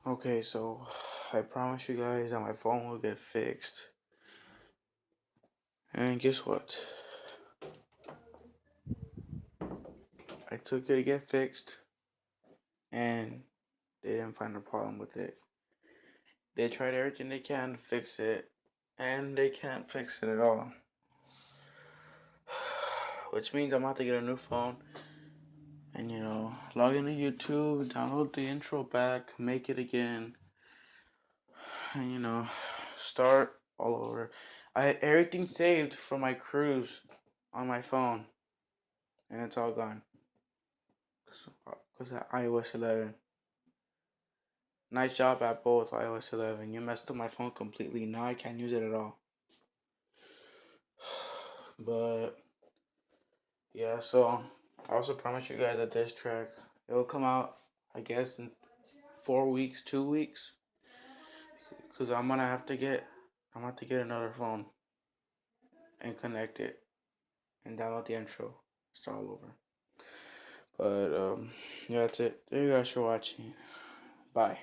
Okay, so I promise you guys that my phone will get fixed. And guess what? I took it to get fixed, and they didn't find a problem with it. They tried everything they can to fix it, and they can't fix it at all. Which means I'm about to get a new phone and, log into YouTube, download the intro back, make it again, and, start all over. I had everything saved from my cruise on my phone, and it's all gone. Because of iOS 11. Nice job, Apple, with iOS 11. You messed up my phone completely. Now I can't use it at all. But yeah, so I also promise you guys that this track, it will come out, I guess, in 4 weeks, 2 weeks, because I'm gonna have to get another phone and connect it and download the intro, start all over. But yeah, that's it. Thank you guys for watching. Bye.